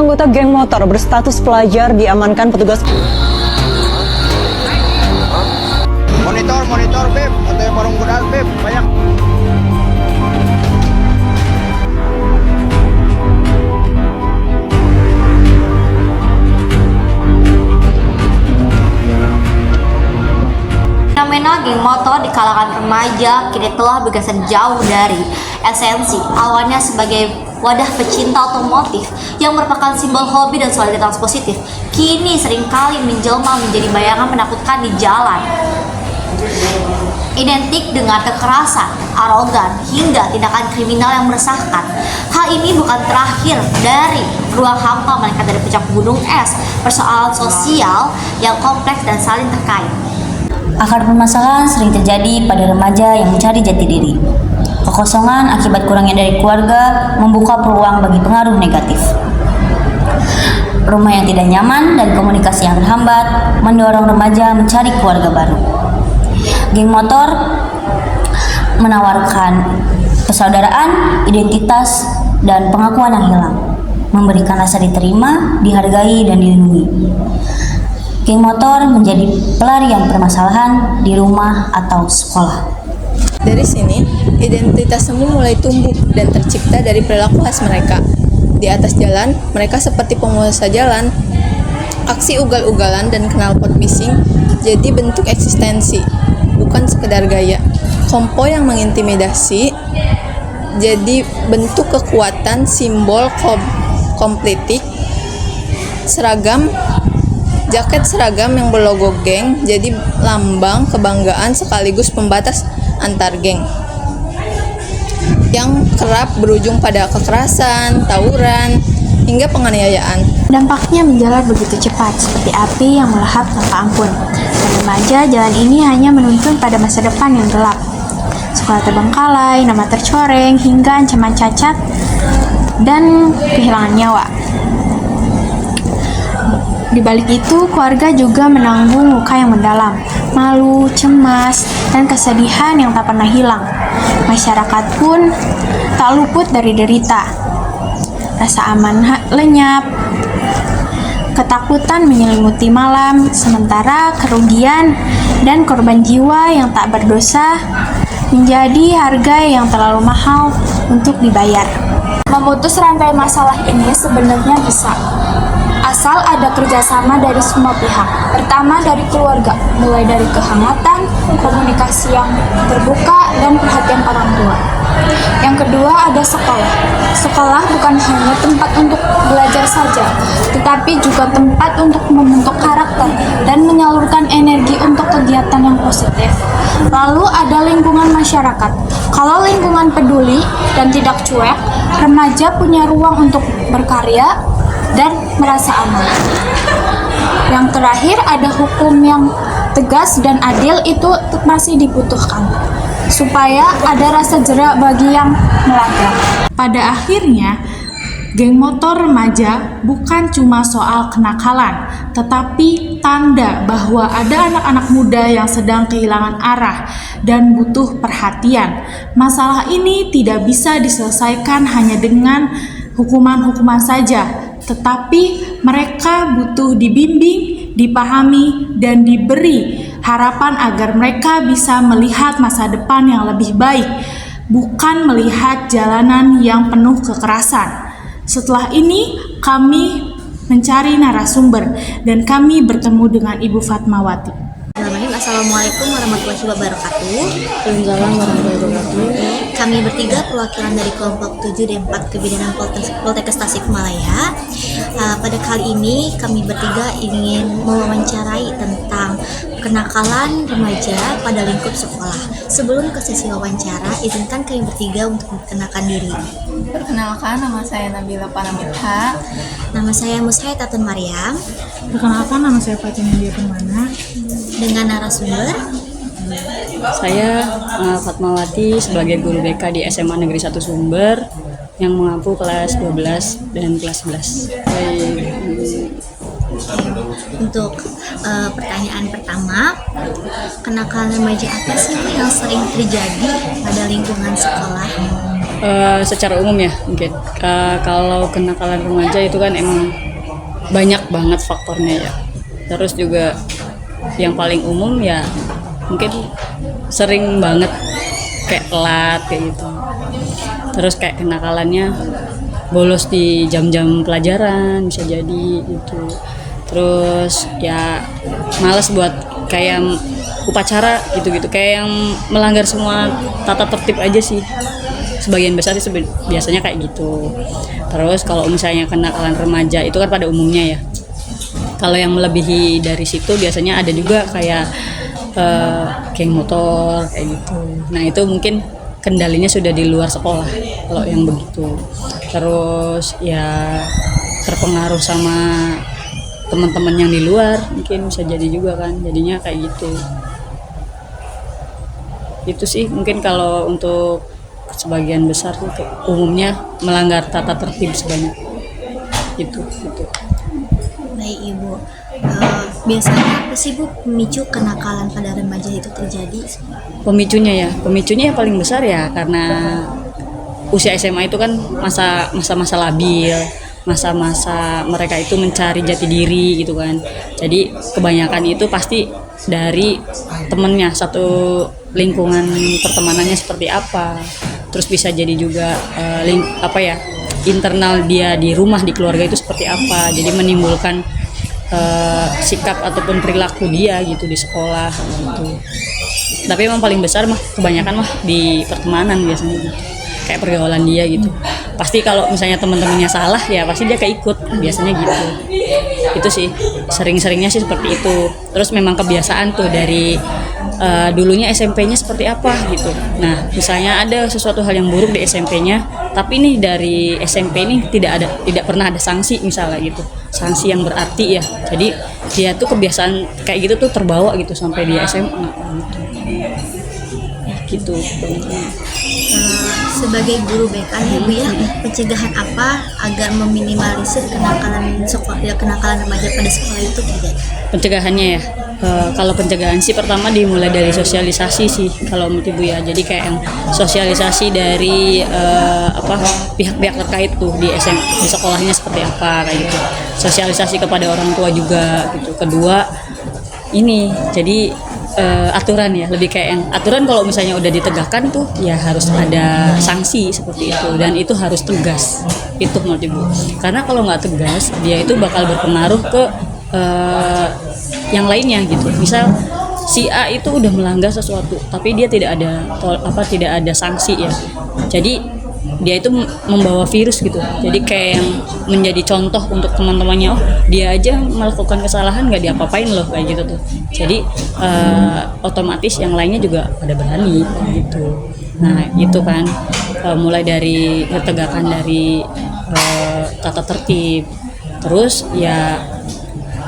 anggota geng motor berstatus pelajar diamankan petugas. Monitor, Beb. Atau yang warung beras, Beb. Banyak. Fenomena geng motor di kalangan remaja kini telah bergeser jauh dari esensi awalnya sebagai wadah pecinta otomotif yang merupakan simbol hobi dan solidaritas positif, kini seringkali menjelma menjadi bayangan menakutkan di jalan. Identik dengan kekerasan, arogan, hingga tindakan kriminal yang meresahkan. Hal ini bukan terakhir dari ruang hampa melainkan dari puncak gunung es, persoalan sosial yang kompleks dan saling terkait. Akar permasalahan sering terjadi pada remaja yang mencari jati diri. Kekosongan akibat kurangnya dari keluarga membuka peluang bagi pengaruh negatif. Rumah yang tidak nyaman dan komunikasi yang terhambat mendorong remaja mencari keluarga baru. Geng motor menawarkan persaudaraan, identitas, dan pengakuan yang hilang, memberikan rasa diterima, dihargai, dan dilindungi. Geng motor menjadi pelarian permasalahan di rumah atau sekolah. Dari sini, identitas semu mulai tumbuh dan tercipta dari perilaku khas mereka. Di atas jalan, mereka seperti penguasa jalan. Aksi ugal-ugalan dan knalpot bising jadi bentuk eksistensi, bukan sekedar gaya. Kompo yang mengintimidasi jadi bentuk kekuatan, simbol kompletik. Jaket seragam yang berlogo geng jadi lambang kebanggaan sekaligus pembatas antar geng yang kerap berujung pada kekerasan, tawuran, hingga penganiayaan. Dampaknya menjalar begitu cepat, seperti api yang melahap tanpa ampun. Dan remaja, jalan ini hanya menuntun pada masa depan yang gelap. Sekolah terbengkalai, nama tercoreng, hingga ancaman cacat dan kehilangan nyawa. Di balik itu, keluarga juga menanggung luka yang mendalam, malu, cemas, dan kesedihan yang tak pernah hilang. Masyarakat pun tak luput dari derita. Rasa aman lenyap, ketakutan menyelimuti malam, sementara kerugian dan korban jiwa yang tak berdosa menjadi harga yang terlalu mahal untuk dibayar. Memutus rantai masalah ini sebenarnya bisa, asal ada kerjasama dari semua pihak. Pertama dari keluarga, mulai dari kehangatan, komunikasi yang terbuka, dan perhatian orang tua. Yang kedua ada sekolah. Sekolah bukan hanya tempat untuk belajar saja, tetapi juga tempat untuk membentuk karakter dan menyalurkan energi untuk kegiatan yang positif. Lalu ada lingkungan masyarakat. Kalau lingkungan peduli dan tidak cuek, remaja punya ruang untuk berkarya dan merasa aman. Yang terakhir ada hukum yang tegas dan adil, itu masih dibutuhkan supaya ada rasa jerak bagi yang melanggar. Pada akhirnya, geng motor remaja bukan cuma soal kenakalan, tetapi tanda bahwa ada anak-anak muda yang sedang kehilangan arah dan butuh perhatian. Masalah ini tidak bisa diselesaikan hanya dengan hukuman-hukuman saja, tetapi mereka butuh dibimbing, dipahami, dan diberi harapan agar mereka bisa melihat masa depan yang lebih baik, bukan melihat jalanan yang penuh kekerasan. Setelah ini, kami mencari narasumber dan kami bertemu dengan Ibu Fatmawati. Assalamualaikum warahmatullahi wabarakatuh. Waalaikumsalam warahmatullahi wabarakatuh. Kami bertiga perwakilan dari kelompok 7 dan 4 Kebidanan Poltekkes Tasikmalaya. Pada kali ini kami bertiga ingin mewawancarai tentang kenakalan remaja pada lingkup sekolah. Sebelum ke sesi wawancara, izinkan kami bertiga untuk memperkenalkan diri. Perkenalkan, nama saya Nabila Panamitha. Nama saya Mushay Tatun Maryam. Perkenalkan, nama saya Fatimah Dia Permana. Dengan narasumber saya Fatmawati sebagai guru BK di SMA Negeri 1 Sumber yang mengampu kelas 12 dan kelas 11. Untuk pertanyaan pertama, kenakalan remaja apa sih yang sering terjadi pada lingkungan sekolah? Secara umum ya mungkin kalau kenakalan remaja itu kan emang banyak banget faktornya ya. Terus juga yang paling umum ya mungkin sering banget kayak telat kayak gitu. Terus kayak kenakalannya bolos di jam-jam pelajaran bisa jadi gitu. Terus ya malas buat kayak upacara gitu-gitu, kayak yang melanggar semua tata tertib aja sih. Sebagian besar sih biasanya kayak gitu. Terus kalau misalnya kenakalan remaja itu kan pada umumnya ya. Kalau yang melebihi dari situ biasanya ada juga kayak geng motor kayak gitu. Nah itu mungkin kendalinya sudah di luar sekolah kalau yang begitu. Terus ya terpengaruh sama teman-teman yang di luar mungkin bisa jadi juga kan, jadinya kayak gitu. Itu sih mungkin kalau untuk sebagian besar itu umumnya melanggar tata tertib sebanyak itu. Baik Ibu, biasanya apa sih Bu pemicu kenakalan pada remaja itu terjadi? Pemicunya yang paling besar ya karena usia SMA itu kan masa-masa labil, masa-masa mereka itu mencari jati diri gitu kan. Jadi kebanyakan itu pasti dari temennya, satu lingkungan pertemanannya seperti apa. Terus bisa jadi juga internal dia di rumah, di keluarga itu seperti apa. Jadi menimbulkan sikap ataupun perilaku dia gitu di sekolah gitu. Tapi emang paling besar kebanyakan di pertemanan biasanya gitu. Kayak pergaulan dia gitu. Pasti kalau misalnya teman-temannya salah ya pasti dia keikut, biasanya gitu. Itu sih sering-seringnya sih seperti itu. Terus memang kebiasaan tuh dari dulunya SMP-nya seperti apa gitu. Nah misalnya ada sesuatu hal yang buruk di SMP-nya, tapi nih dari SMP ini tidak pernah ada sanksi misalnya gitu, sanksi yang berarti ya. Jadi dia tuh kebiasaan kayak gitu tuh terbawa gitu sampai di SMA gitu. Sebagai guru BK nih Bu ya, pencegahan apa agar meminimalisir kenakalan remaja pada sekolah itu terjadi? Pencegahannya ya, kalau pencegahan sih pertama dimulai dari sosialisasi sih kalau menurut Ibu ya. Jadi kayak yang sosialisasi dari pihak-pihak terkait tuh di sekolahnya seperti apa kayak gitu. Sosialisasi kepada orang tua juga gitu. Kedua ini jadi aturan ya, lebih kayak yang aturan kalau misalnya udah ditegakkan tuh ya harus ada sanksi seperti itu, dan itu harus tegas itu menurut Ibu. Karena kalau nggak tegas dia itu bakal berpengaruh ke yang lainnya gitu. Misal si A itu udah melanggar sesuatu tapi dia tidak ada sanksi ya, jadi dia itu membawa virus gitu. Jadi kayak yang menjadi contoh untuk teman-temannya, oh dia aja melakukan kesalahan nggak diapa-apain loh kayak gitu tuh. Jadi otomatis yang lainnya juga pada berani gitu. Nah itu kan mulai dari ketegakan dari tata tertib. Terus ya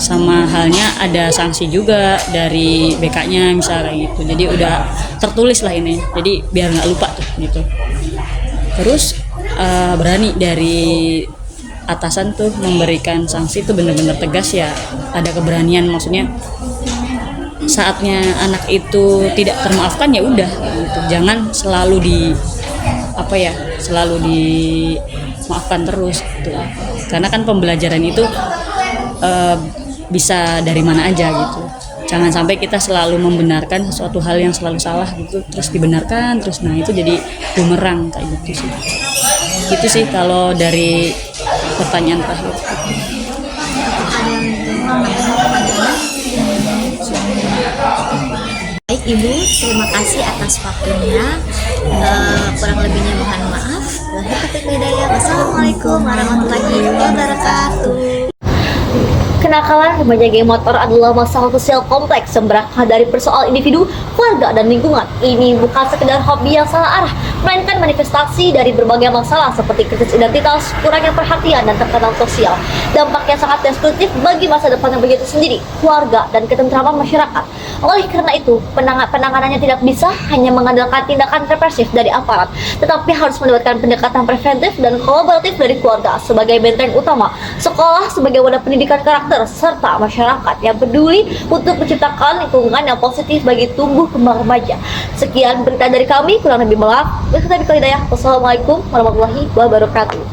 sama halnya ada sanksi juga dari BK-nya misalnya gitu. Jadi udah tertulis lah ini. Jadi biar nggak lupa tuh gitu. Terus berani dari atasan tuh memberikan sanksi tuh benar-benar tegas ya, ada keberanian, maksudnya saatnya anak itu tidak termaafkan ya udah gitu. Jangan selalu dimaafkan terus gitu. Karena kan pembelajaran itu bisa dari mana aja gitu. Jangan sampai kita selalu membenarkan sesuatu hal yang selalu salah gitu, terus dibenarkan terus, nah itu jadi bumerang kayak gitu sih. Itu sih kalau dari pertanyaan terakhir. Baik Ibu, terima kasih atas waktunya. Kurang lebihnya mohon maaf. Wassalamualaikum warahmatullahi wabarakatuh. Kenakalan remaja geng motor adalah masalah sosial kompleks yang berakar dari persoalan individu, keluarga, dan lingkungan. Ini bukan sekedar hobi yang salah arah, melainkan manifestasi dari berbagai masalah seperti krisis identitas, kurangnya perhatian, dan tekanan sosial. Dampaknya sangat destruktif bagi masa depan yang begitu sendiri, keluarga, dan ketentraman masyarakat. Oleh karena itu, penanganannya tidak bisa hanya mengandalkan tindakan represif dari aparat, tetapi harus melibatkan pendekatan preventif dan kolaboratif dari keluarga sebagai benteng utama, sekolah sebagai wadah pendidikan karakter, sekitar, serta masyarakat yang peduli untuk menciptakan lingkungan yang positif bagi tumbuh kembang remaja. Sekian berita dari kami, kurang lebih maaf. Wassalamualaikum warahmatullahi wabarakatuh.